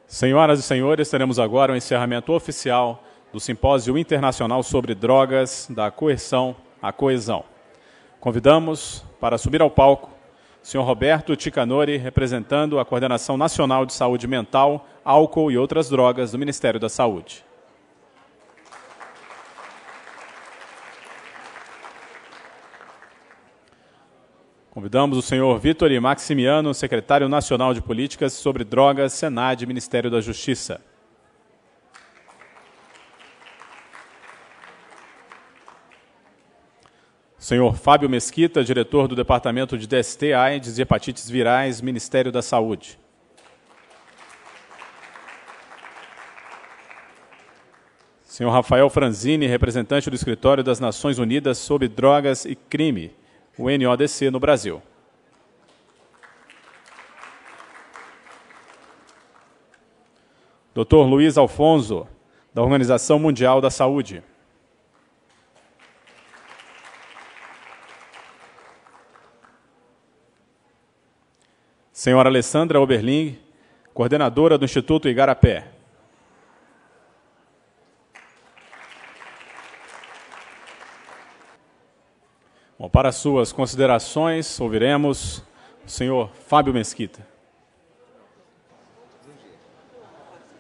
Senhoras e senhores, teremos agora o encerramento oficial do Simpósio Internacional sobre Drogas, da Coerção à Coesão. Convidamos para subir ao palco o senhor Roberto Ticanori, representando a Coordenação Nacional de Saúde Mental, Álcool e Outras Drogas do Ministério da Saúde. Convidamos o senhor Vitor Maximiano, secretário nacional de Políticas sobre Drogas, Senad, Ministério da Justiça. Senhor Fábio Mesquita, diretor do Departamento de DST, AIDS e Hepatites Virais, Ministério da Saúde. Senhor Rafael Franzini, representante do Escritório das Nações Unidas sobre Drogas e Crime, o NODC, no Brasil. Dr. Luiz Alfonso, da Organização Mundial da Saúde. Senhora Alessandra Oberling, coordenadora do Instituto Igarapé. Bom, para suas considerações, ouviremos o senhor Fábio Mesquita.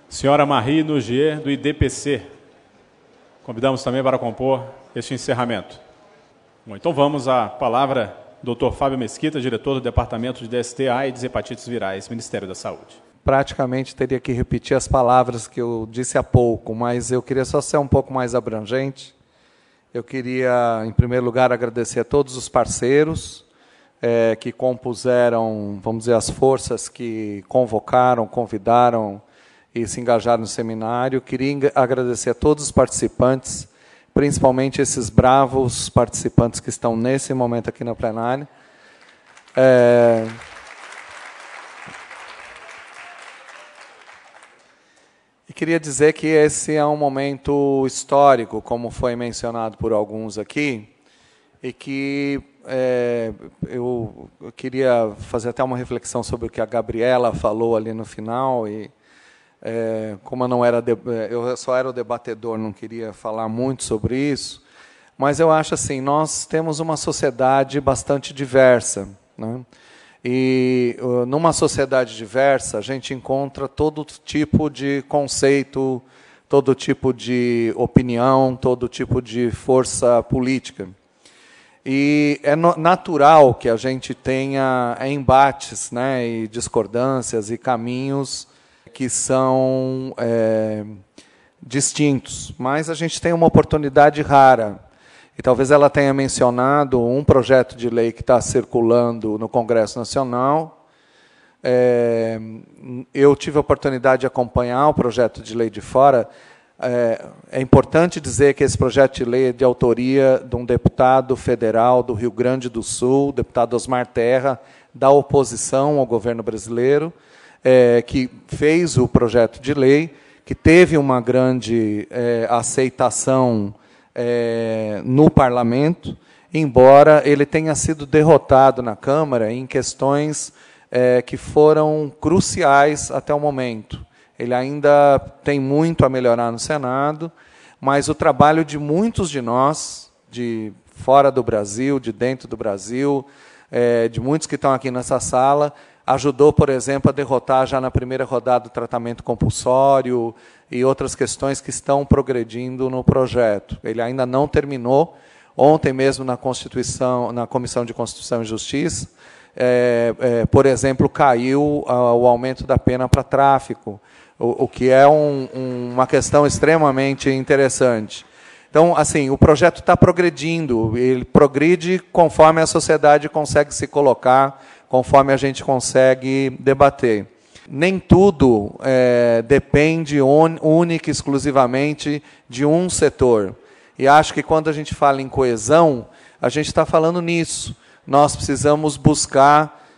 Senhora Marie Nougier, do IDPC. Convidamos também para compor este encerramento. Bom, então vamos à palavra Dr. Fábio Mesquita, diretor do Departamento de DST, AIDS e Hepatites Virais, Ministério da Saúde. Praticamente teria que repetir as palavras que eu disse há pouco, mas eu queria só ser um pouco mais abrangente. Eu queria, em primeiro lugar, agradecer a todos os parceiros que compuseram, vamos dizer, as forças que convocaram, convidaram e se engajaram no seminário. Queria agradecer a todos os participantes, principalmente esses bravos participantes que estão nesse momento aqui na plenária. E queria dizer que esse é um momento histórico, como foi mencionado por alguns aqui, e que eu queria fazer até uma reflexão sobre o que a Gabriela falou ali no final, e como eu só era o debatedor, não queria falar muito sobre isso, mas eu acho assim, nós temos uma sociedade bastante diversa, né? E numa sociedade diversa, a gente encontra todo tipo de conceito, todo tipo de opinião, todo tipo de força política. E é natural que a gente tenha embates, né, e discordâncias e caminhos que são distintos. Mas a gente tem uma oportunidade rara. E talvez ela tenha mencionado um projeto de lei que está circulando no Congresso Nacional. Eu tive a oportunidade de acompanhar o projeto de lei de fora. É importante dizer que esse projeto de lei é de autoria de um deputado federal do Rio Grande do Sul, deputado Osmar Terra, da oposição ao governo brasileiro, que fez o projeto de lei, que teve uma grande aceitação no parlamento, embora ele tenha sido derrotado na Câmara em questões que foram cruciais até o momento. Ele ainda tem muito a melhorar no Senado, mas o trabalho de muitos de nós, de fora do Brasil, de dentro do Brasil, de muitos que estão aqui nessa sala, ajudou, por exemplo, a derrotar já na primeira rodada o tratamento compulsório e outras questões que estão progredindo no projeto. Ele ainda não terminou. Ontem mesmo, na Comissão de Constituição e Justiça, por exemplo, caiu o aumento da pena para tráfico, o que é uma questão extremamente interessante. Então, assim, o projeto está progredindo, ele progride conforme a sociedade consegue se colocar, conforme a gente consegue debater. Nem tudo depende única e exclusivamente de um setor. E acho que quando a gente fala em coesão, a gente está falando nisso. Nós precisamos buscar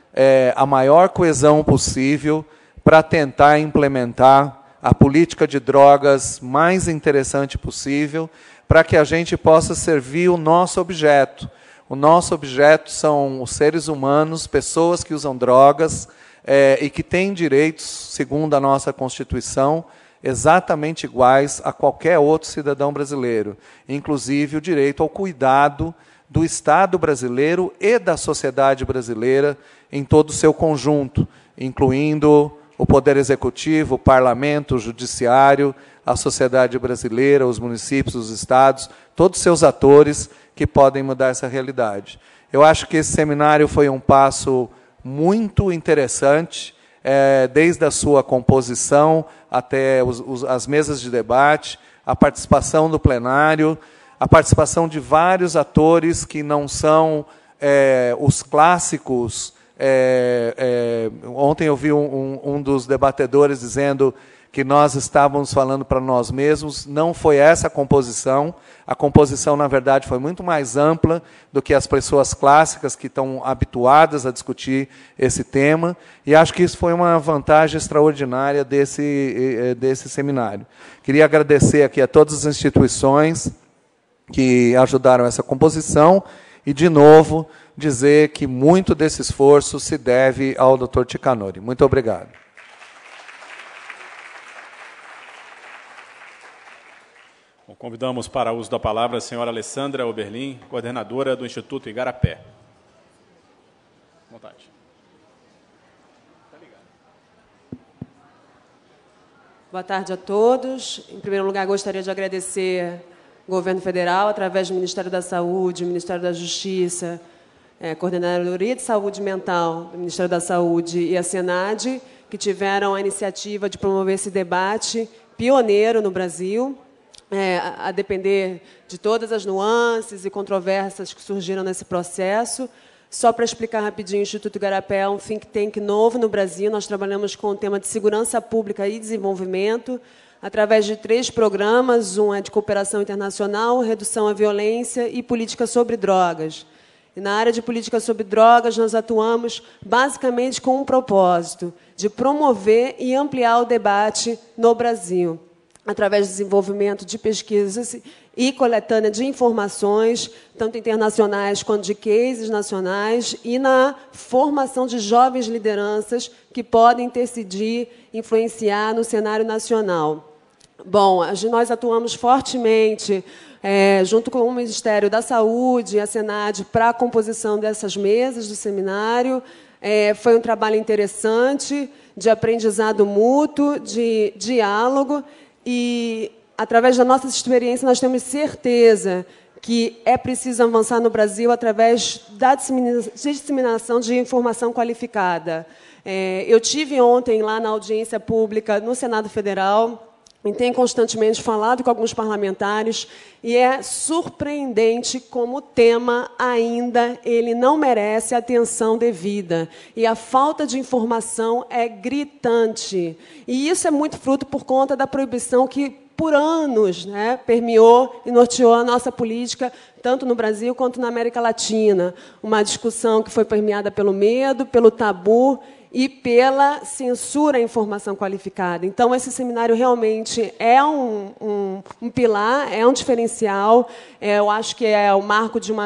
a maior coesão possível para tentar implementar a política de drogas mais interessante possível, para que a gente possa servir o nosso objeto. O nosso objeto são os seres humanos, pessoas que usam drogas, e que têm direitos, segundo a nossa Constituição, exatamente iguais a qualquer outro cidadão brasileiro, inclusive o direito ao cuidado do Estado brasileiro e da sociedade brasileira em todo o seu conjunto, incluindo o Poder Executivo, o Parlamento, o Judiciário, a sociedade brasileira, os municípios, os estados, todos os seus atores que podem mudar essa realidade. Eu acho que esse seminário foi um passo muito interessante, desde a sua composição até as mesas de debate, a participação do plenário, a participação de vários atores que não são os clássicos. Ontem eu vi um dos debatedores dizendo que nós estávamos falando para nós mesmos. Não foi essa a composição. A composição, na verdade, foi muito mais ampla do que as pessoas clássicas que estão habituadas a discutir esse tema. E acho que isso foi uma vantagem extraordinária desse seminário. Queria agradecer aqui a todas as instituições que ajudaram essa composição e, de novo, dizer que muito desse esforço se deve ao Dr. Ticanori. Muito obrigado. Bom, convidamos para o uso da palavra a senhora Alessandra Oberlin, coordenadora do Instituto Igarapé. À vontade. Boa tarde a todos. Em primeiro lugar, gostaria de agradecer ao Governo Federal, através do Ministério da Saúde, Ministério da Justiça, Coordenadoria de Saúde Mental do Ministério da Saúde e a Senad, que tiveram a iniciativa de promover esse debate pioneiro no Brasil, a depender de todas as nuances e controvérsias que surgiram nesse processo. Só para explicar rapidinho, o Instituto Igarapé é um think tank novo no Brasil. Nós trabalhamos com o tema de segurança pública e desenvolvimento, através de 3 programas. Um é de cooperação internacional, redução à violência e política sobre drogas. E na área de política sobre drogas, nós atuamos basicamente com um propósito, de promover e ampliar o debate no Brasil, através do desenvolvimento de pesquisas e coletânea de informações, tanto internacionais quanto de cases nacionais, e na formação de jovens lideranças que podem interceder, influenciar no cenário nacional. Bom, nós atuamos fortemente, junto com o Ministério da Saúde e a Senad, para a composição dessas mesas do seminário. Foi um trabalho interessante, de aprendizado mútuo, de diálogo, e, através da nossa experiência, nós temos certeza que é preciso avançar no Brasil através da disseminação de informação qualificada. Eu tive ontem lá na audiência pública no Senado Federal, e tenho constantemente falado com alguns parlamentares, e é surpreendente como o tema ainda ele não merece a atenção devida. E a falta de informação é gritante. E isso é muito fruto por conta da proibição que, por anos, permeou e norteou a nossa política, tanto no Brasil quanto na América Latina. Uma discussão que foi permeada pelo medo, pelo tabu e pela censura à informação qualificada. Então, esse seminário realmente é um pilar, é um diferencial. Eu acho que é o marco de um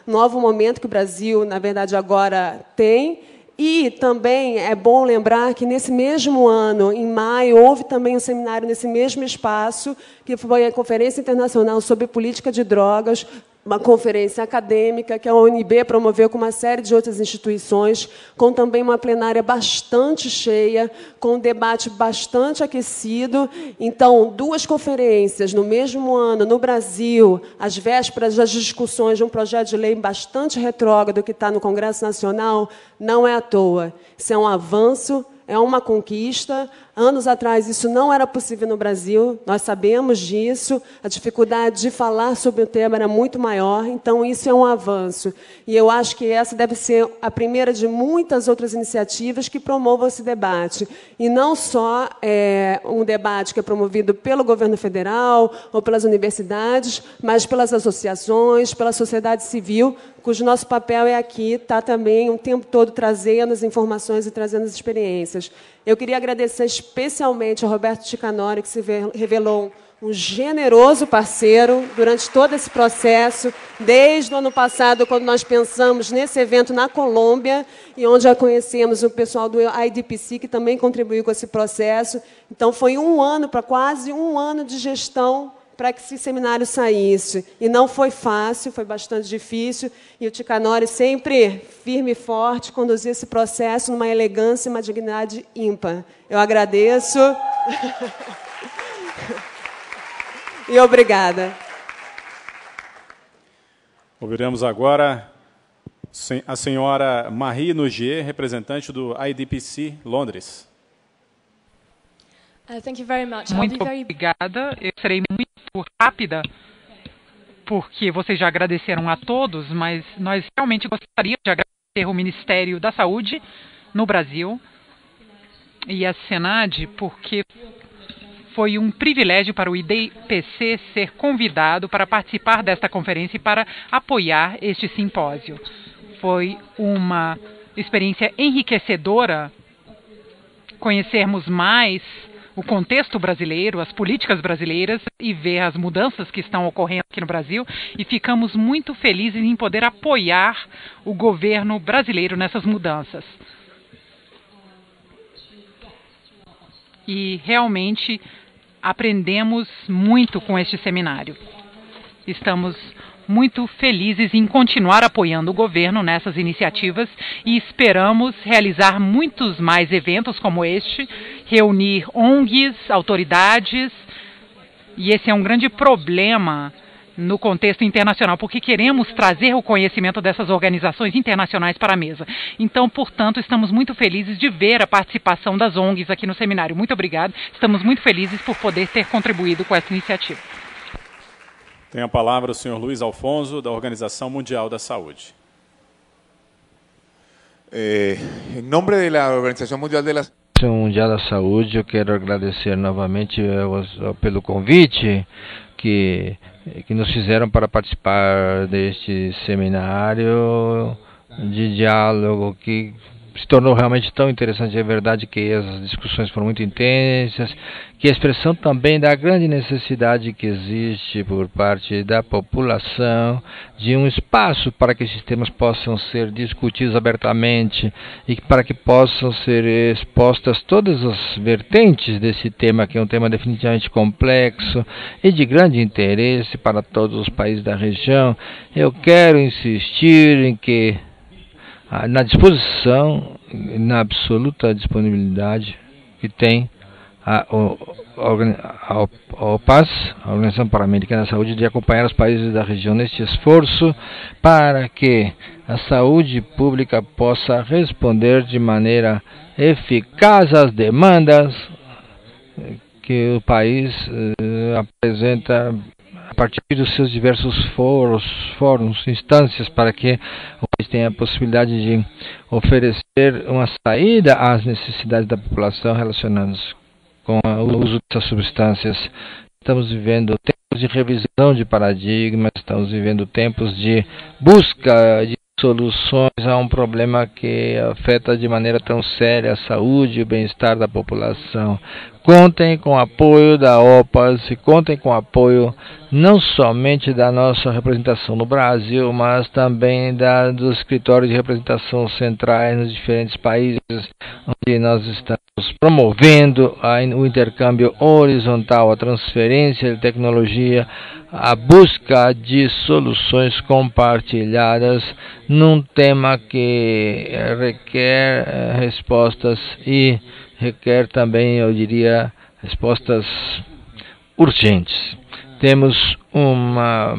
novo momento que o Brasil, na verdade, agora tem. E também é bom lembrar que, nesse mesmo ano, em maio, houve também um seminário nesse mesmo espaço, que foi a Conferência Internacional sobre Política de Drogas, uma conferência acadêmica que a UNB promoveu com uma série de outras instituições, com também uma plenária bastante cheia, com um debate bastante aquecido. Então, 2 conferências no mesmo ano, no Brasil, às vésperas das discussões de um projeto de lei bastante retrógrado que está no Congresso Nacional, não é à toa. Isso é um avanço, é uma conquista. Anos atrás, isso não era possível no Brasil, nós sabemos disso, a dificuldade de falar sobre o tema era muito maior, então isso é um avanço. E eu acho que essa deve ser a primeira de muitas outras iniciativas que promovam esse debate. E não só um debate que é promovido pelo governo federal ou pelas universidades, mas pelas associações, pela sociedade civil, cujo nosso papel é aqui, está também o tempo todo trazendo as informações e trazendo as experiências. Eu queria agradecer especialmente ao Roberto Ticanori, que se revelou um generoso parceiro durante todo esse processo, desde o ano passado, quando nós pensamos nesse evento na Colômbia, e onde já conhecemos o pessoal do IDPC, que também contribuiu com esse processo. Então, foi quase um ano de gestão para que esse seminário saísse. E não foi fácil, foi bastante difícil, e o Ticanori sempre firme e forte conduziu esse processo numa elegância e uma dignidade ímpar. Eu agradeço. E obrigada. Ouviremos agora a senhora Marie Nogier, representante do IDPC Londres. Thank you very much. Muito obrigada. Eu serei muito rápida, porque vocês já agradeceram a todos, mas nós realmente gostaríamos de agradecer o Ministério da Saúde no Brasil e a Senad, porque foi um privilégio para o IDPC ser convidado para participar desta conferência e para apoiar este simpósio. Foi uma experiência enriquecedora conhecermos mais o contexto brasileiro, as políticas brasileiras e ver as mudanças que estão ocorrendo aqui no Brasil, e ficamos muito felizes em poder apoiar o governo brasileiro nessas mudanças. E realmente aprendemos muito com este seminário. Estamos muito felizes em continuar apoiando o governo nessas iniciativas e esperamos realizar muitos mais eventos como este, reunir ONGs, autoridades, e esse é um grande problema no contexto internacional, porque queremos trazer o conhecimento dessas organizações internacionais para a mesa. Então, portanto, estamos muito felizes de ver a participação das ONGs aqui no seminário. Muito obrigado. Estamos muito felizes por poder ter contribuído com essa iniciativa. Tem a palavra o senhor Luiz Alfonso, da Organização Mundial da Saúde. Em nome da Organização Mundial da Saúde, eu quero agradecer novamente pelo convite que nos fizeram para participar deste seminário de diálogo que se tornou realmente tão interessante. É verdade que as discussões foram muito intensas, que a expressão também da grande necessidade que existe por parte da população de um espaço para que esses temas possam ser discutidos abertamente e para que possam ser expostas todas as vertentes desse tema, que é um tema definitivamente complexo e de grande interesse para todos os países da região. Eu quero insistir em que na disposição, na absoluta disponibilidade que tem a OPAS, a Organização Pan-Americana da Saúde, de acompanhar os países da região neste esforço para que a saúde pública possa responder de maneira eficaz às demandas que o país apresenta a partir dos seus diversos fóruns, instâncias, para que o país tenha a possibilidade de oferecer uma saída às necessidades da população relacionadas com o uso dessas substâncias. Estamos vivendo tempos de revisão de paradigmas, estamos vivendo tempos de busca de soluções a um problema que afeta de maneira tão séria a saúde e o bem-estar da população. Contem com o apoio da OPAS e contem com o apoio não somente da nossa representação no Brasil, mas também dos escritórios de representação centrais nos diferentes países, onde nós estamos promovendo o intercâmbio horizontal, a transferência de tecnologia, a busca de soluções compartilhadas num tema que requer respostas e requer também, eu diria, respostas urgentes. Temos uma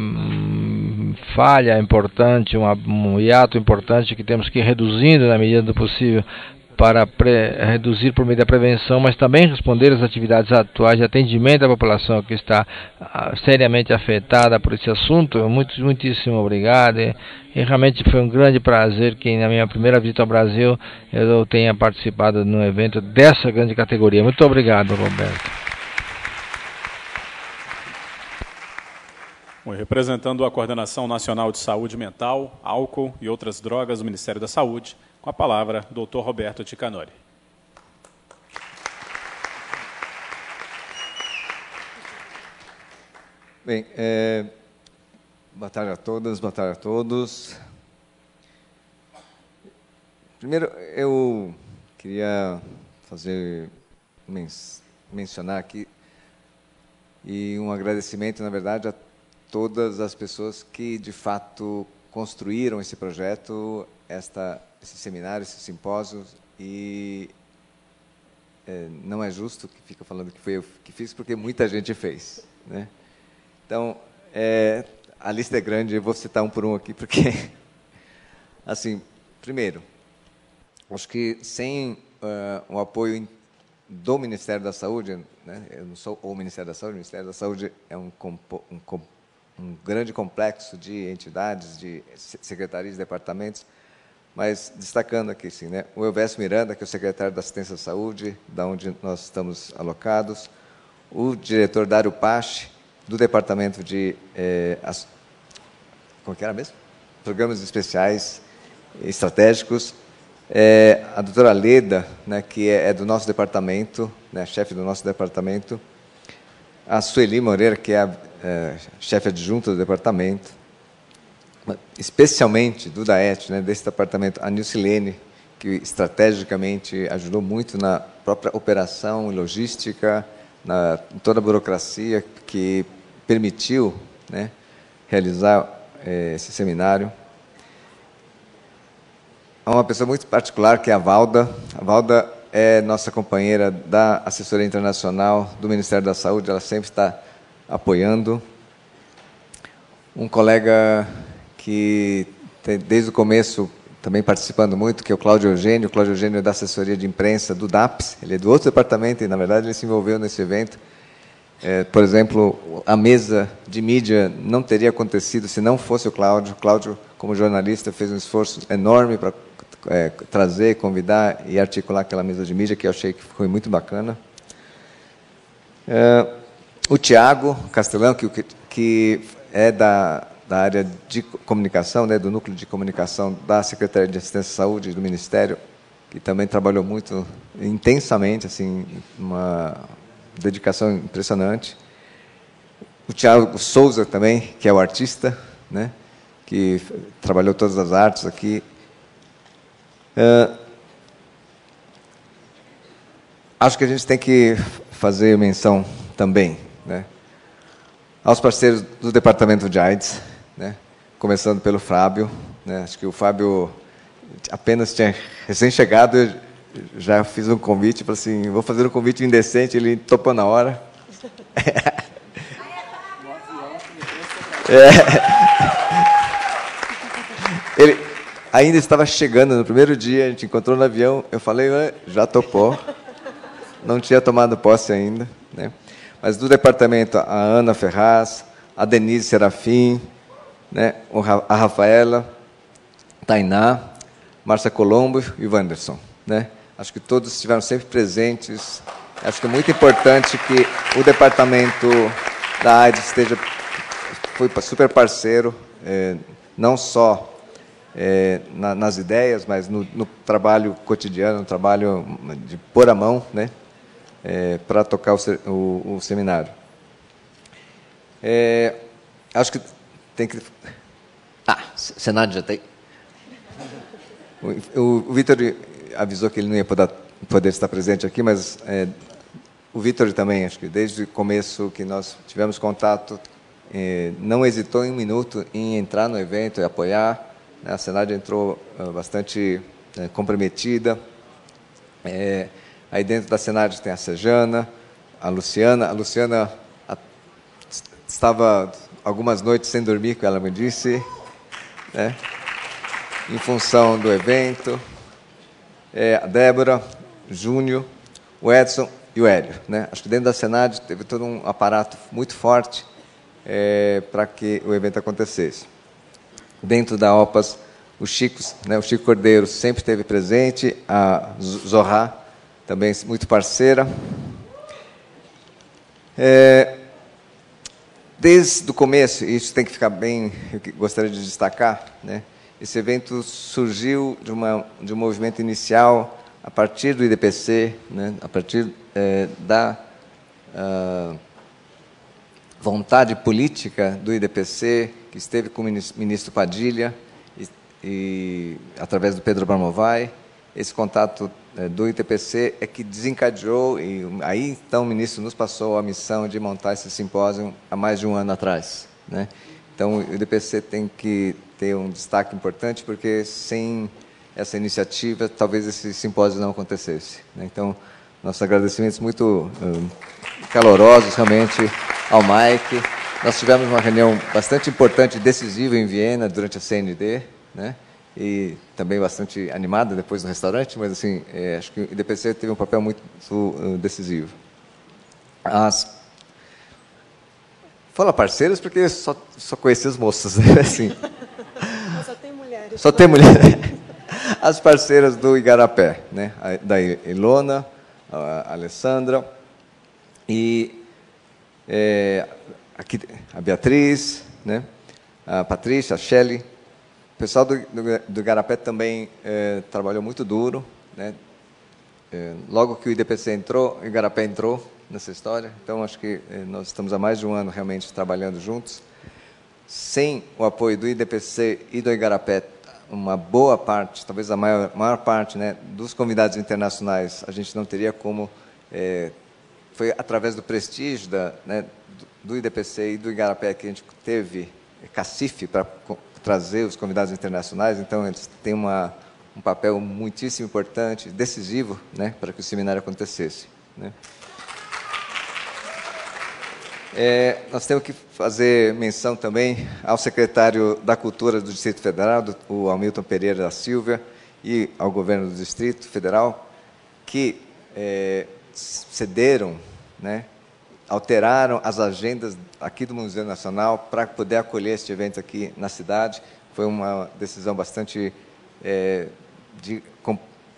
falha importante, um hiato importante que temos que ir reduzindo na medida do possível para reduzir por meio da prevenção, mas também responder às atividades atuais de atendimento à população que está seriamente afetada por esse assunto. Muitíssimo obrigado. E realmente foi um grande prazer que na minha primeira visita ao Brasil eu tenha participado num evento dessa grande categoria. Muito obrigado, Roberto. Representando a Coordenação Nacional de Saúde Mental, Álcool e Outras Drogas do Ministério da Saúde, com a palavra, Dr. Roberto Ticanori. Bem, boa tarde a todas, boa tarde a todos. Primeiro, eu queria mencionar aqui e um agradecimento, na verdade, a todas as pessoas que, de fato, construíram esse projeto, esse seminário, esse simpósio, e não é justo que fica falando que foi eu que fiz, porque muita gente fez, né? Então, a lista é grande, eu vou citar um por um aqui, porque, assim, primeiro, acho que sem o apoio do Ministério da Saúde, né, eu não sou o Ministério da Saúde, o Ministério da Saúde é um grande complexo de entidades, de secretarias, departamentos, mas destacando aqui, sim, né, o Elvésio Miranda, que é o secretário da Assistência à Saúde, da onde nós estamos alocados, o diretor Dário Pache, do Departamento de como que era mesmo? Programas Especiais Estratégicos, a doutora Leda, né, que é do nosso departamento, né, chefe do nosso departamento, a Sueli Moreira, que é a chefe adjunta do departamento, especialmente do DAET, né, desse departamento, a Nilcilene, que estrategicamente ajudou muito na própria operação e logística, em toda a burocracia que permitiu, né, realizar esse seminário. Há uma pessoa muito particular, que é a Valda. A Valda é nossa companheira da assessoria internacional do Ministério da Saúde, ela sempre está apoiando. Um colega que, desde o começo, também participando muito, que é o Cláudio Eugênio. O Cláudio Eugênio é da assessoria de imprensa do DAPS, ele é do outro departamento e, na verdade, ele se envolveu nesse evento. Por exemplo, a mesa de mídia não teria acontecido se não fosse o Cláudio. O Cláudio, como jornalista, fez um esforço enorme para trazer, convidar e articular aquela mesa de mídia, que eu achei que foi muito bacana. O Tiago Castelão, que é da área de comunicação, né, do núcleo de comunicação da Secretaria de Assistência à Saúde do Ministério, que também trabalhou muito intensamente, assim, uma dedicação impressionante. O Tiago Souza também, que é o artista, né, que trabalhou todas as artes aqui. Acho que a gente tem que fazer menção também, né, aos parceiros do Departamento de AIDS, né, começando pelo Fábio, né, acho que o Fábio apenas tinha recém-chegado, eu já fiz um convite, falei assim, vou fazer um convite indecente, ele topou na hora. Ele ainda estava chegando no primeiro dia, a gente encontrou no avião, eu falei, já topou, não tinha tomado posse ainda, né? Mas do departamento, a Ana Ferraz, a Denise Serafim, né, a Rafaela, Tainá, Márcia Colombo e o Wanderson, né? Acho que todos estiveram sempre presentes. Acho que é muito importante que o departamento da AIDS foi super parceiro, não só nas ideias, mas no trabalho cotidiano, no trabalho de pôr a mão, né, para tocar o seminário. Acho que tem que... Senado já tem. O Vitor avisou que ele não ia poder estar presente aqui, mas o Vitor também, acho que desde o começo que nós tivemos contato, não hesitou em um minuto em entrar no evento e apoiar. A Senad entrou bastante comprometida. Aí dentro da Senad tem a Sejana, a Luciana. A Luciana estava algumas noites sem dormir, que ela me disse, né, em função do evento. A Débora, Júnior, o Edson e o Hélio, né? Acho que dentro da Senad teve todo um aparato muito forte para que o evento acontecesse. Dentro da OPAS, o Chico, né, o Chico Cordeiro sempre esteve presente, a Zorra também muito parceira. Desde o começo, e isso tem que ficar bem, eu gostaria de destacar, né? Esse evento surgiu de um movimento inicial a partir do IDPC, né, a partir da vontade política do IDPC, que esteve com o ministro Padilha, e através do Pedro Barmovai, esse contato do IDPC é que desencadeou, e aí então o ministro nos passou a missão de montar esse simpósio há mais de um ano atrás, né? Então o IDPC tem que ter um destaque importante, porque sem essa iniciativa talvez esse simpósio não acontecesse, né? Então, nossos agradecimentos muito calorosos realmente ao Mike. Nós tivemos uma reunião bastante importante e decisiva em Viena durante a CND, né? E também bastante animada depois no restaurante, mas assim, acho que o IDPC teve um papel muito decisivo. Fala parceiras, porque só conheci as moças, né? Assim. Só tem mulheres. Só tem mulheres. As parceiras do Igarapé, né? Da Ilona, a Alessandra e aqui a Beatriz, né? A Patrícia, a Shelley. O pessoal do Igarapé também trabalhou muito duro, né? Logo que o IDPC entrou, o Igarapé entrou nessa história. Então, acho que nós estamos há mais de um ano realmente trabalhando juntos. Sem o apoio do IDPC e do Igarapé, uma boa parte, talvez a maior parte, né, dos convidados internacionais, a gente não teria como... foi através do prestígio né, do IDPC e do Igarapé que a gente teve cacife para trazer os convidados internacionais. Então, eles têm um papel muitíssimo importante, decisivo, né, para que o seminário acontecesse, né? Nós temos que fazer menção também ao secretário da Cultura do Distrito Federal, o Hamilton Pereira da Silva, e ao governo do Distrito Federal, que cederam, né, alteraram as agendas aqui do Museu Nacional para poder acolher este evento aqui na cidade. Foi uma decisão bastante de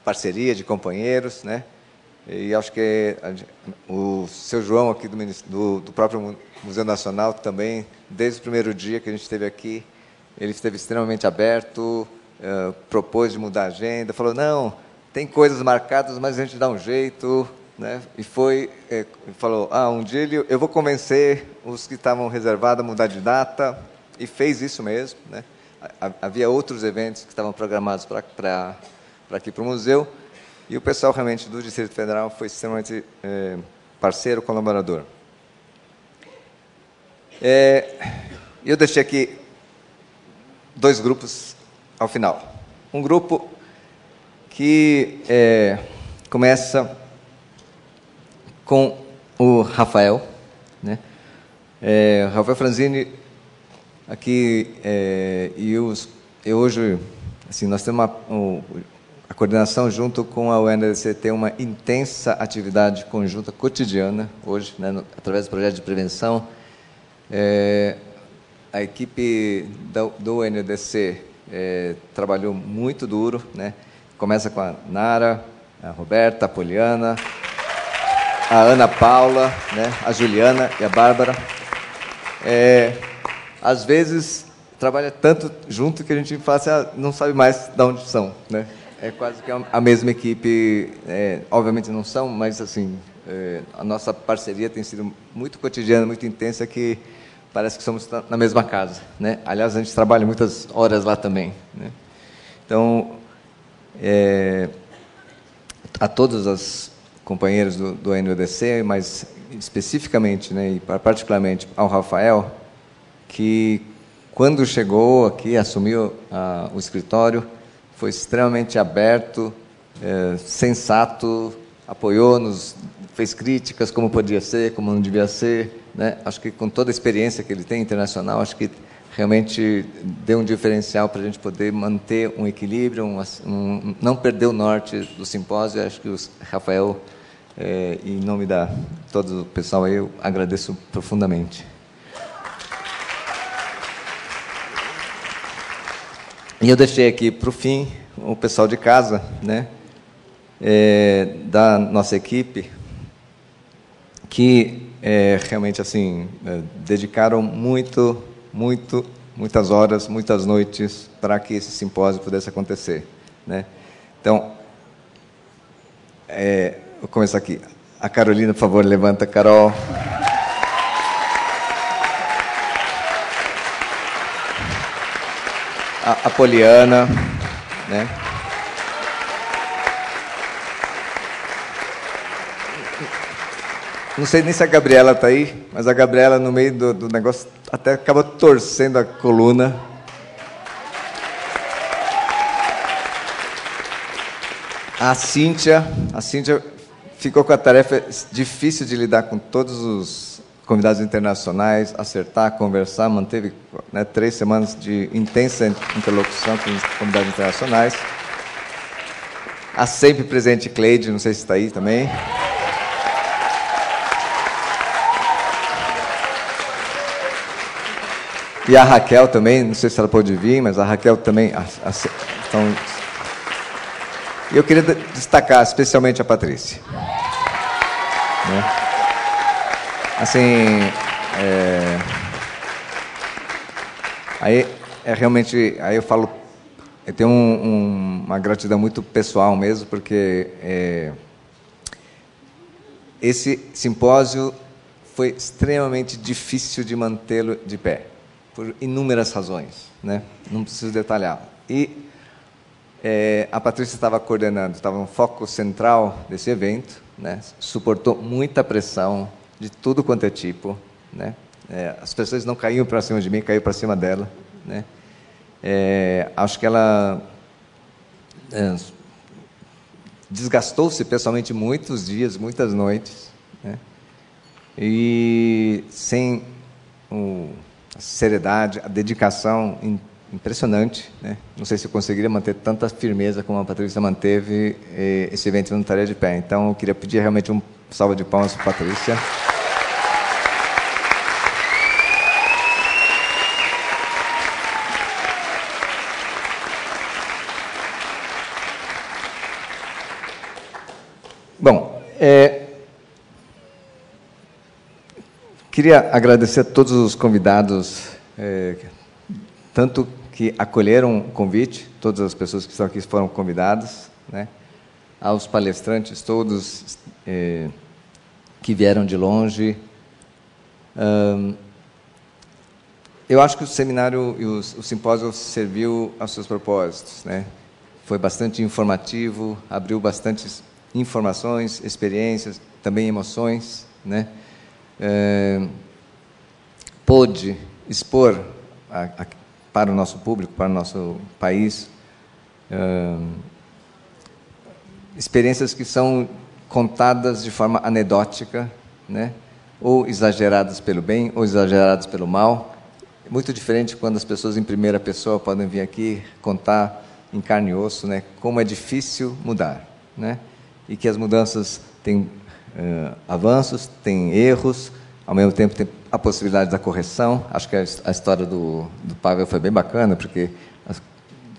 parceria, de companheiros, né? E acho que o seu João aqui do próprio Museu Nacional também, desde o primeiro dia que a gente esteve aqui, ele esteve extremamente aberto, propôs de mudar a agenda, falou, não, tem coisas marcadas, mas a gente dá um jeito, né? E falou, um dia eu vou convencer os que estavam reservados a mudar de data, e fez isso mesmo, né? Havia outros eventos que estavam programados para aqui para o museu, e o pessoal realmente do Distrito Federal foi extremamente parceiro, colaborador. Eu deixei aqui 2 grupos ao final. Um grupo que começa com o Rafael, né? Rafael Franzini, aqui, e hoje, assim, nós temos a coordenação junto com a UNDC tem uma intensa atividade conjunta cotidiana hoje, né, através do projeto de prevenção. A equipe do UNDC trabalhou muito duro, né? Começa com a Nara, a Roberta, a Poliana, a Ana Paula, né, a Juliana e a Bárbara. Às vezes trabalha tanto junto que a gente não sabe mais de onde são, né? É quase que a mesma equipe, obviamente não são, mas assim, a nossa parceria tem sido muito cotidiana, muito intensa, que parece que somos na mesma casa, né? Aliás, a gente trabalha muitas horas lá também, né? Então, a todos os companheiros do NUDC, mas especificamente, né, e particularmente ao Rafael, que quando chegou aqui, assumiu o escritório, foi extremamente aberto, sensato, apoiou-nos, fez críticas, como podia ser, como não devia ser, né? Acho que com toda a experiência que ele tem internacional, acho que realmente deu um diferencial para a gente poder manter um equilíbrio, não perder o norte do simpósio. Acho que o Rafael, em nome de todo o pessoal aí, eu agradeço profundamente. E eu deixei aqui para o fim o pessoal de casa, né, da nossa equipe, que realmente assim dedicaram muitas horas, muitas noites para que esse simpósio pudesse acontecer, né? Então, vou começar aqui. A Carolina, por favor, levanta, Carol. a Poliana, né? Não sei nem se a Gabriela está aí, mas a Gabriela, no meio do negócio, até acaba torcendo a coluna. A Cíntia ficou com a tarefa difícil de lidar com todos os convidados internacionais, acertar, conversar, manteve 3 semanas de intensa interlocução com os convidados internacionais. A sempre presente Cleide, não sei se está aí também. E a Raquel também, não sei se ela pode vir, mas a Raquel também. Então, eu queria destacar especialmente a Patrícia. Né? Assim, aí realmente, aí eu falo, eu tenho uma gratidão muito pessoal mesmo, porque esse simpósio foi extremamente difícil de mantê-lo de pé, por inúmeras razões, né? Não preciso detalhar. E a Patrícia estava coordenando, estava no foco central desse evento, né? Suportou muita pressão de tudo quanto é tipo, né? As pessoas não caíam para cima de mim, caíam para cima dela, né? Acho que ela desgastou-se pessoalmente muitos dias, muitas noites, né? E sem a seriedade, a dedicação impressionante, né? Não sei se eu conseguiria manter tanta firmeza como a Patrícia manteve, esse evento não estaria de pé. Então, eu queria pedir realmente um salva de palmas para a Patrícia. Bom, queria agradecer a todos os convidados, tanto que acolheram o convite, todas as pessoas que estão aqui foram convidadas, né? Aos palestrantes todos que vieram de longe. Eu acho que o seminário e o simpósio serviu aos seus propósitos, né? Foi bastante informativo, abriu bastantes informações, experiências, também emoções, né? Pôde expor para o nosso público, para o nosso país, experiências que são contadas de forma anedótica, né? Ou exageradas pelo bem, ou exageradas pelo mal. É muito diferente quando as pessoas em primeira pessoa podem vir aqui contar em carne e osso, né? Como é difícil mudar, né? E que as mudanças têm avanços, têm erros, ao mesmo tempo tem a possibilidade da correção. Acho que a história do Pavel foi bem bacana, porque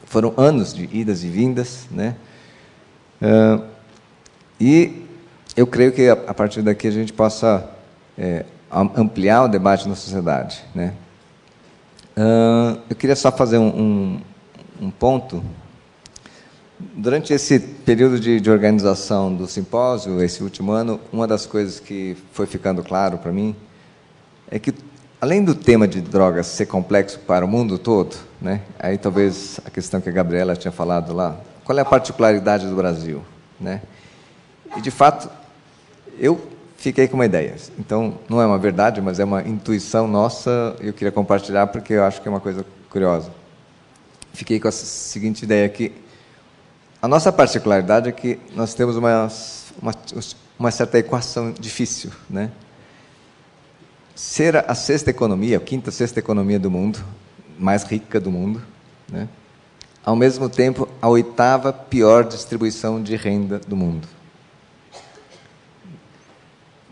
foram anos de idas e vindas, né? E eu creio que a partir daqui a gente possa ampliar o debate na sociedade, né? Eu queria só fazer um ponto. Durante esse período de organização do simpósio, esse último ano, uma das coisas que foi ficando claro para mim é que, além do tema de drogas ser complexo para o mundo todo, né? Aí talvez a questão que a Gabriela tinha falado lá, qual é a particularidade do Brasil, né? E, de fato, eu fiquei com uma ideia. Então, não é uma verdade, mas é uma intuição nossa, e eu queria compartilhar porque eu acho que é uma coisa curiosa. Fiquei com a seguinte ideia, que a nossa particularidade é que nós temos uma certa equação difícil, né? Ser a sexta economia, a quinta, sexta economia do mundo, mais rica do mundo, né? Ao mesmo tempo, a oitava pior distribuição de renda do mundo.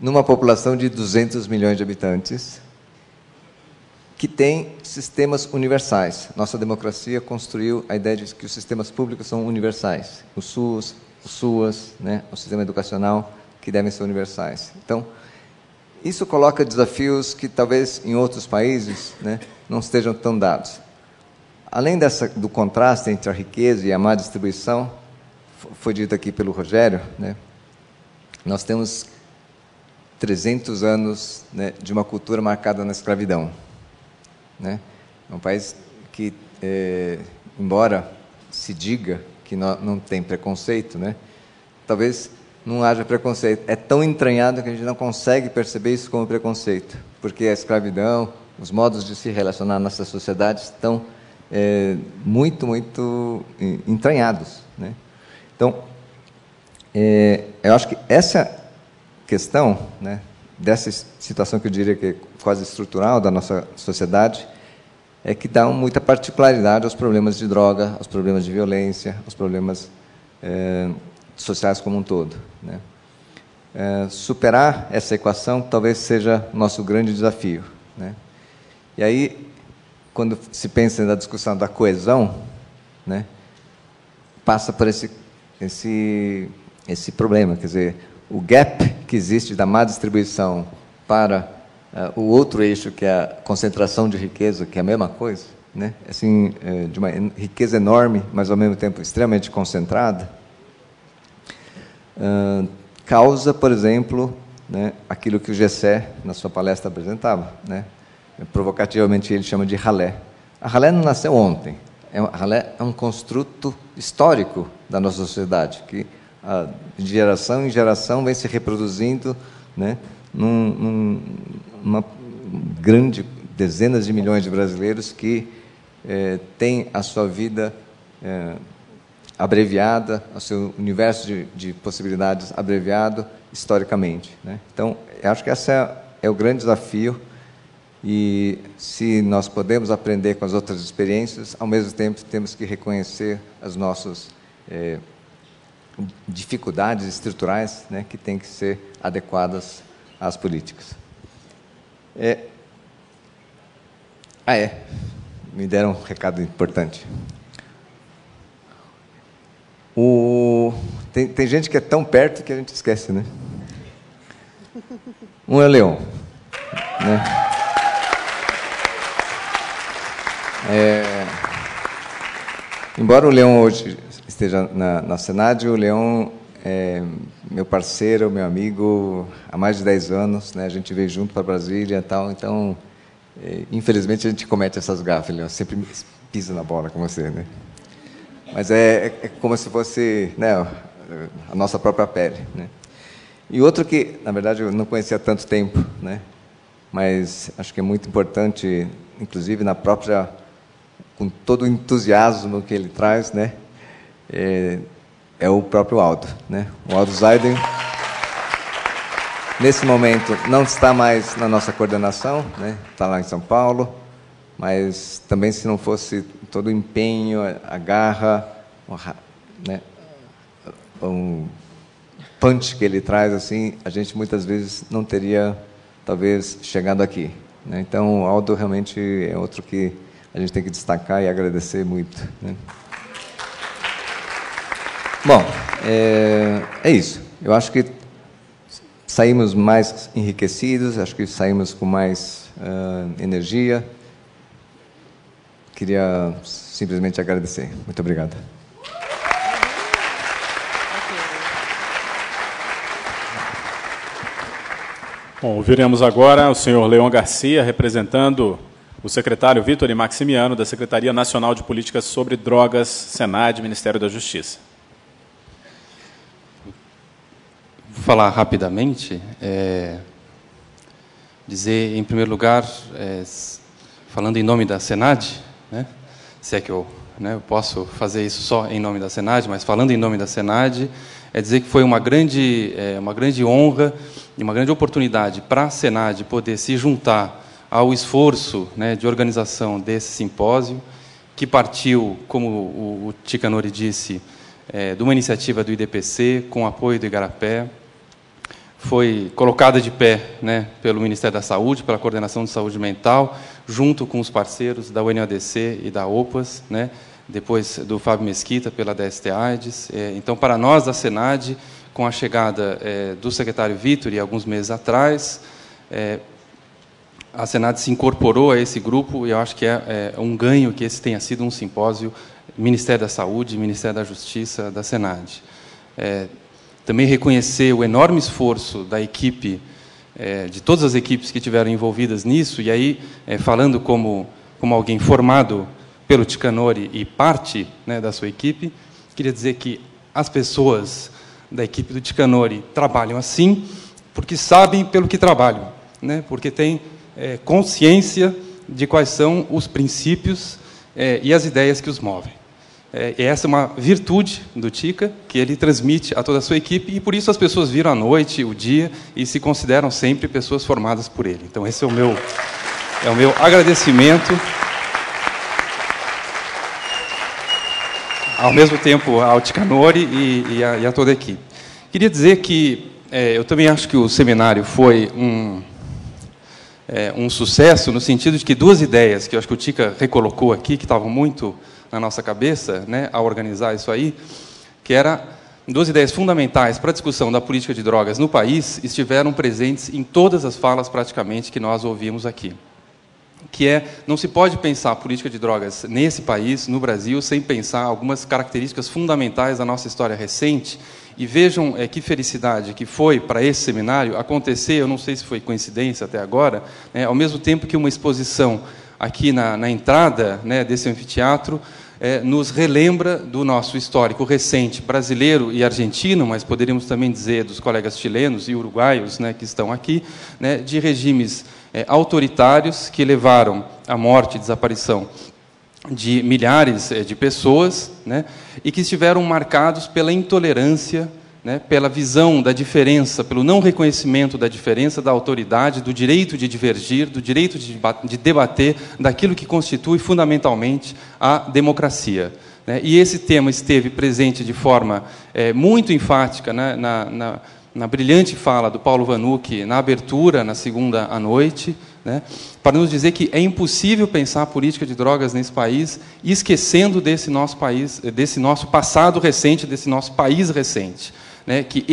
Numa população de 200 milhões de habitantes, que tem sistemas universais. Nossa democracia construiu a ideia de que os sistemas públicos são universais. O SUS, o SUAS, né, o sistema educacional, que devem ser universais. Então, isso coloca desafios que talvez em outros países, né, não estejam tão dados. Além do contraste entre a riqueza e a má distribuição, foi dito aqui pelo Rogério, né, nós temos 300 anos, né, de uma cultura marcada na escravidão, né? É um país que embora se diga que não tem preconceito, né? Talvez não haja preconceito. É tão entranhado que a gente não consegue perceber isso como preconceito, porque a escravidão, os modos de se relacionar nessa sociedade estão muito, muito entranhados, né? Então, eu acho que essa questão, né, dessa situação que eu diria que é quase estrutural da nossa sociedade, é que dá muita particularidade aos problemas de droga, aos problemas de violência, aos problemas sociais como um todo, né? Superar essa equação talvez seja nosso grande desafio, né? E aí, quando se pensa na discussão da coesão, né, passa por esse problema, quer dizer, o gap que existe da má distribuição para o outro eixo, que é a concentração de riqueza, que é a mesma coisa, né? Assim, de uma riqueza enorme, mas ao mesmo tempo extremamente concentrada, causa, por exemplo, né, aquilo que o Gessé, na sua palestra, apresentava, né? Provocativamente ele chama de ralé. A ralé não nasceu ontem. A ralé é um construto histórico da nossa sociedade, que de geração em geração vem se reproduzindo, né, numa grande dezenas de milhões de brasileiros que têm a sua vida abreviada, o seu universo de possibilidades abreviado historicamente, né? Então, eu acho que esse é o grande desafio, e se nós podemos aprender com as outras experiências, ao mesmo tempo temos que reconhecer as nossas dificuldades estruturais, né, que têm que ser adequadas às políticas. Me deram um recado importante. Tem gente que é tão perto que a gente esquece, né? Um é o Leon, né? Embora o Leon hoje esteja na Senad, o Leon é meu parceiro, meu amigo há mais de 10 anos, né? A gente veio junto para Brasília e tal, então, infelizmente, a gente comete essas gafas, Leon, sempre pisa na bola com você, né? Mas é como se fosse, né, a nossa própria pele, né? E outro que, na verdade, eu não conhecia há tanto tempo, né? Mas acho que é muito importante, inclusive com todo o entusiasmo que ele traz, né? É o próprio Aldo, né? O Aldo Zaiden, nesse momento, não está mais na nossa coordenação, né? Está lá em São Paulo, mas também, se não fosse todo o empenho, a garra, né, um punch que ele traz, assim, a gente muitas vezes não teria, talvez, chegado aqui, né? Então, o Aldo realmente é outro que a gente tem que destacar e agradecer muito, né? Bom, é isso. Eu acho que saímos mais enriquecidos, acho que saímos com mais energia. Queria simplesmente agradecer. Muito obrigado. Bom, ouviremos agora o senhor Leon Garcia, representando o secretário Vitor Maximiano, da Secretaria Nacional de Políticas sobre Drogas, Senad, Ministério da Justiça. Vou falar rapidamente, dizer, em primeiro lugar, falando em nome da Senad, né, se é que eu posso fazer isso só em nome da Senad, mas falando em nome da Senad, dizer que foi uma grande honra e uma grande oportunidade para a Senad poder se juntar ao esforço, né, de organização desse simpósio, que partiu, como o Ticanori disse, de uma iniciativa do IDPC, com apoio do Igarapé, foi colocada de pé, né, pelo Ministério da Saúde, pela Coordenação de Saúde Mental, junto com os parceiros da UNODC e da OPAS, né, depois do Fábio Mesquita, pela DST-AIDS. Então, para nós, da Senad, com a chegada do secretário Vitor, e alguns meses atrás, a Senad se incorporou a esse grupo, e eu acho que é um ganho que esse tenha sido um simpósio Ministério da Saúde, Ministério da Justiça, da Senad. Também reconhecer o enorme esforço da equipe, de todas as equipes que estiveram envolvidas nisso, e aí, falando como alguém formado pelo Ticanori e parte, né, da sua equipe. Queria dizer que as pessoas da equipe do Ticanori trabalham assim, porque sabem pelo que trabalham, né, porque têm consciência de quais são os princípios e as ideias que os movem. E essa é uma virtude do Tica, que ele transmite a toda a sua equipe, e por isso as pessoas viram a noite, o dia, e se consideram sempre pessoas formadas por ele. Então, esse é o meu agradecimento, ao mesmo tempo ao Ticanori e a toda a equipe. Queria dizer que eu também acho que o seminário foi um sucesso, no sentido de que duas ideias que eu acho que o Tica recolocou aqui, que estavam muito na nossa cabeça, né, ao organizar isso aí, que era duas ideias fundamentais para a discussão da política de drogas no país, estiveram presentes em todas as falas, praticamente, que nós ouvimos aqui. Que não se pode pensar a política de drogas nesse país, no Brasil, sem pensar algumas características fundamentais da nossa história recente. E vejam que felicidade que foi para esse seminário acontecer, eu não sei se foi coincidência até agora, né, ao mesmo tempo que uma exposição aqui na entrada, né, desse anfiteatro, nos relembra do nosso histórico recente brasileiro e argentino, mas poderíamos também dizer dos colegas chilenos e uruguaios, né, que estão aqui, né, de regimes autoritários que levaram à morte e desaparição de milhares de pessoas, né, e que estiveram marcados pela intolerância, né, pela visão da diferença, pelo não reconhecimento da diferença, da autoridade, do direito de divergir, do direito de debater, daquilo que constitui fundamentalmente a democracia. Né? E esse tema esteve presente de forma muito enfática, né, na brilhante fala do Paulo Vanucchi, na abertura, na segunda à noite, né, para nos dizer que é impossível pensar a política de drogas nesse país esquecendo desse nosso país, desse nosso passado recente, desse nosso país recente. Né, que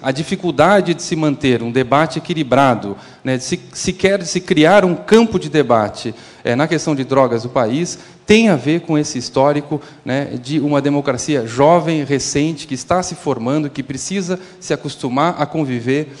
a dificuldade de se manter um debate equilibrado, né, de se criar um campo de debate na questão de drogas do país, tem a ver com esse histórico, né, de uma democracia jovem, recente, que está se formando, que precisa se acostumar a conviver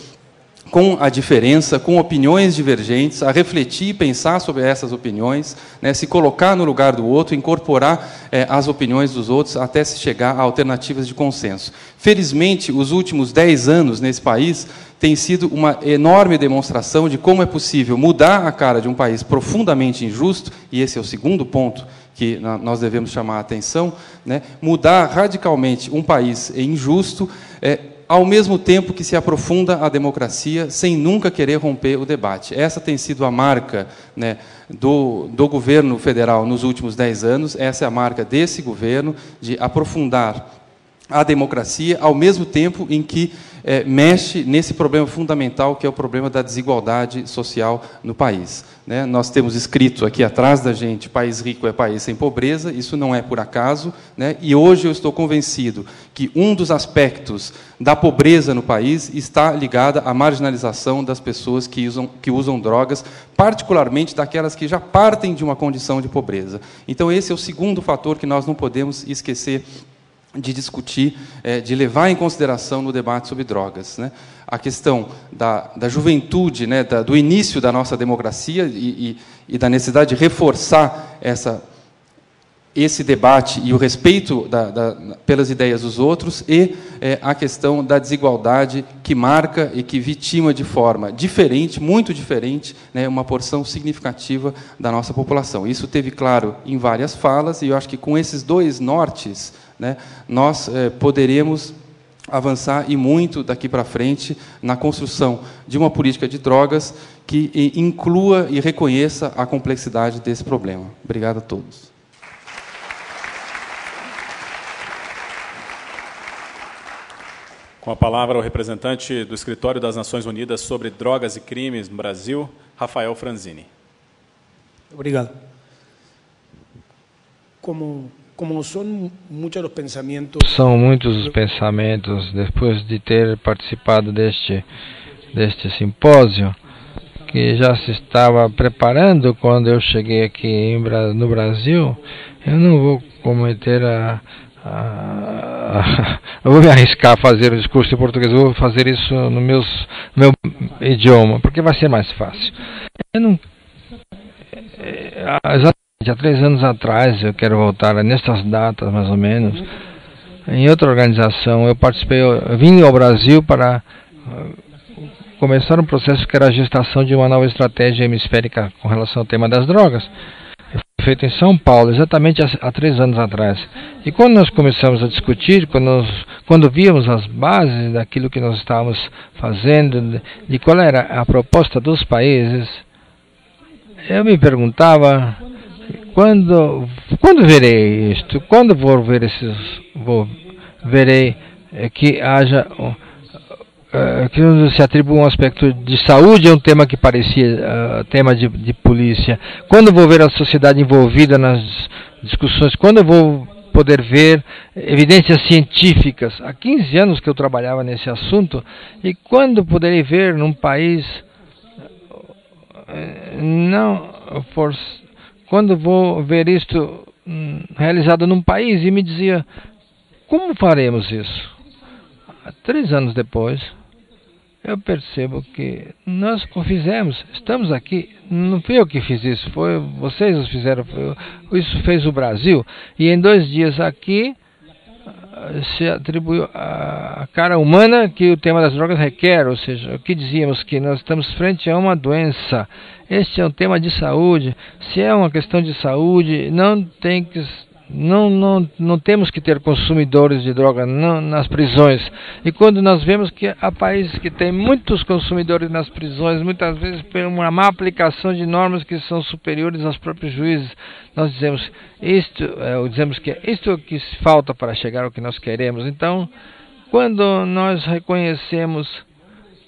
com a diferença, com opiniões divergentes, a refletir e pensar sobre essas opiniões, né, se colocar no lugar do outro, incorporar as opiniões dos outros, até se chegar a alternativas de consenso. Felizmente, os últimos 10 anos nesse país têm sido uma enorme demonstração de como é possível mudar a cara de um país profundamente injusto, e esse é o segundo ponto que nós devemos chamar a atenção, né, mudar radicalmente um país injusto, ao mesmo tempo que se aprofunda a democracia, sem nunca querer romper o debate. Essa tem sido a marca, né, do governo federal nos últimos 10 anos, essa é a marca desse governo, de aprofundar a democracia, ao mesmo tempo em que mexe nesse problema fundamental, que é o problema da desigualdade social no país. Né? Nós temos escrito aqui atrás da gente, país rico é país sem pobreza, isso não é por acaso, né? E hoje eu estou convencido que um dos aspectos da pobreza no país está ligada à marginalização das pessoas que usam drogas, particularmente daquelas que já partem de uma condição de pobreza. Então, esse é o segundo fator que nós não podemos esquecer de discutir, de levar em consideração no debate sobre drogas. Né? A questão da juventude, né, do início da nossa democracia e da necessidade de reforçar esse debate e o respeito pelas ideias dos outros, e a questão da desigualdade que marca e que vitima de forma diferente, muito diferente, né, uma porção significativa da nossa população. Isso teve claro em várias falas, e eu acho que com esses dois nortes, né, nós poderemos avançar e muito daqui para frente na construção de uma política de drogas que inclua e reconheça a complexidade desse problema. Obrigado a todos. Com a palavra o representante do Escritório das Nações Unidas sobre Drogas e Crimes no Brasil, Rafael Franzini. Obrigado. São muitos os pensamentos, depois de ter participado deste simpósio, que já se estava preparando quando eu cheguei aqui no Brasil. Eu não vou cometer eu vou me arriscar a fazer o discurso em português, eu vou fazer isso no meu idioma, porque vai ser mais fácil. Exatamente há 3 anos atrás, eu quero voltar nestas datas mais ou menos, em outra organização, eu vim ao Brasil para começar um processo que era a gestação de uma nova estratégia hemisférica com relação ao tema das drogas. Foi feito em São Paulo, exatamente há 3 anos atrás. E quando nós começamos a discutir, quando víamos as bases daquilo que nós estávamos fazendo, de qual era a proposta dos países, eu me perguntava, quando verei isto? Quando verei que haja que se atribui um aspecto de saúde a um tema que parecia tema de polícia? Quando vou ver a sociedade envolvida nas discussões? Quando vou poder ver evidências científicas? Há 15 anos que eu trabalhava nesse assunto, e quando poderei ver num país quando vou ver isto realizado num país? E me dizia, como faremos isso? 3 anos depois, eu percebo que nós o fizemos, estamos aqui, não fui eu que fiz isso, foi vocês os fizeram, isso fez o Brasil, e em 2 dias aqui se atribuiu a cara humana que o tema das drogas requer, ou seja, o que dizíamos, que nós estamos frente a uma doença, este é um tema de saúde, se é uma questão de saúde, não temos que ter consumidores de droga nas prisões. E quando nós vemos que há países que têm muitos consumidores nas prisões, muitas vezes por uma má aplicação de normas que são superiores aos próprios juízes, nós dizemos que isto é o que falta para chegar ao que nós queremos. Então, quando nós reconhecemos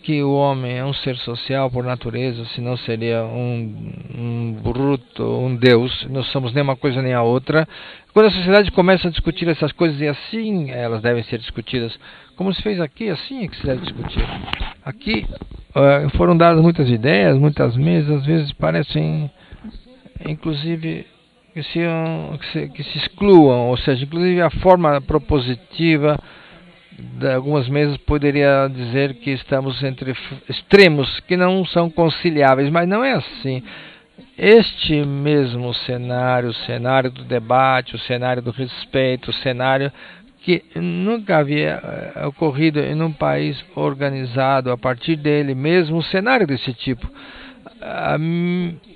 que o homem é um ser social por natureza, senão seria um bruto, um deus, não somos nem uma coisa nem a outra. Quando a sociedade começa a discutir essas coisas, e assim elas devem ser discutidas, como se fez aqui, assim é que se deve discutir. Aqui foram dadas muitas ideias, muitas mesas, às vezes parecem, inclusive, que se excluam, ou seja, inclusive a forma propositiva de algumas mesas poderia dizer que estamos entre extremos que não são conciliáveis, mas não é assim. Este mesmo cenário, o cenário do debate, o cenário do respeito, o cenário que nunca havia ocorrido em um país organizado, a partir dele mesmo, um cenário desse tipo.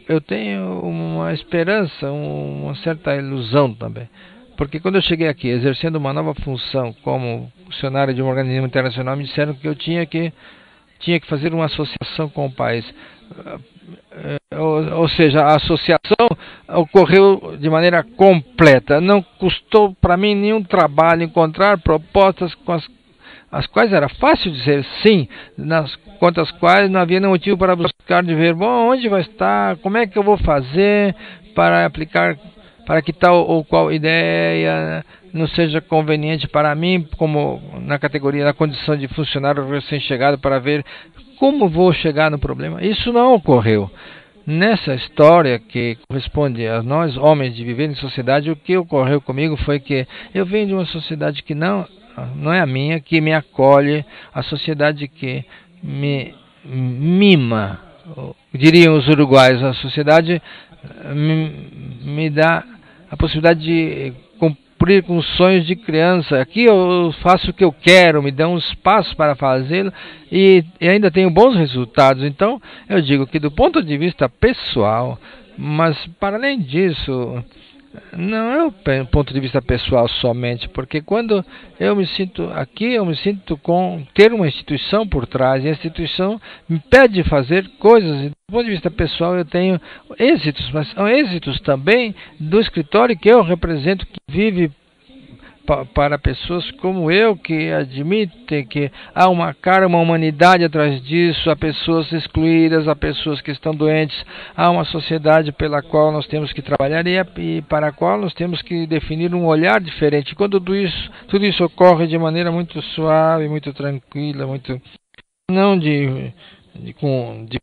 Eu tenho uma esperança, uma certa ilusão também. Porque quando eu cheguei aqui, exercendo uma nova função como funcionário de um organismo internacional, me disseram que eu tinha que fazer uma associação com o país. Ou seja, a associação ocorreu de maneira completa. Não custou para mim nenhum trabalho encontrar propostas com as quais era fácil dizer sim, quanto às quais não havia nenhum motivo para buscar de ver, onde vai estar, como é que eu vou fazer para aplicar, para que tal ou qual ideia não seja conveniente para mim, como na condição de funcionário recém-chegado, para ver como vou chegar no problema. Isso não ocorreu. Nessa história que corresponde a nós, homens, de viver em sociedade, o que ocorreu comigo foi que eu venho de uma sociedade que não é a minha, que me acolhe, a sociedade que me mima, diriam os uruguaios, a sociedade me dá a possibilidade de cumprir com os sonhos de criança. Aqui eu faço o que eu quero, me dão um espaço para fazê-lo e ainda tenho bons resultados. Então, eu digo que do ponto de vista pessoal, mas para além disso, não é o ponto de vista pessoal somente, porque quando eu me sinto aqui, eu me sinto com ter uma instituição por trás, e a instituição me pede fazer coisas, e do ponto de vista pessoal eu tenho êxitos, mas são êxitos também do escritório que eu represento, que vive para pessoas como eu, que admitem que há uma humanidade atrás disso, há pessoas excluídas, há pessoas que estão doentes, há uma sociedade pela qual nós temos que trabalhar e para a qual nós temos que definir um olhar diferente. Quando tudo isso ocorre de maneira muito suave, muito tranquila, não de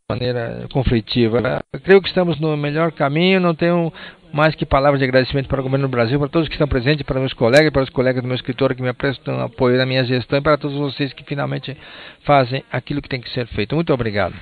maneira conflitiva. Eu creio que estamos no melhor caminho, não tenho mais que palavras de agradecimento para o governo do Brasil, para todos que estão presentes, para meus colegas, para os colegas do meu escritório que me prestam apoio na minha gestão e para todos vocês que finalmente fazem aquilo que tem que ser feito. Muito obrigado.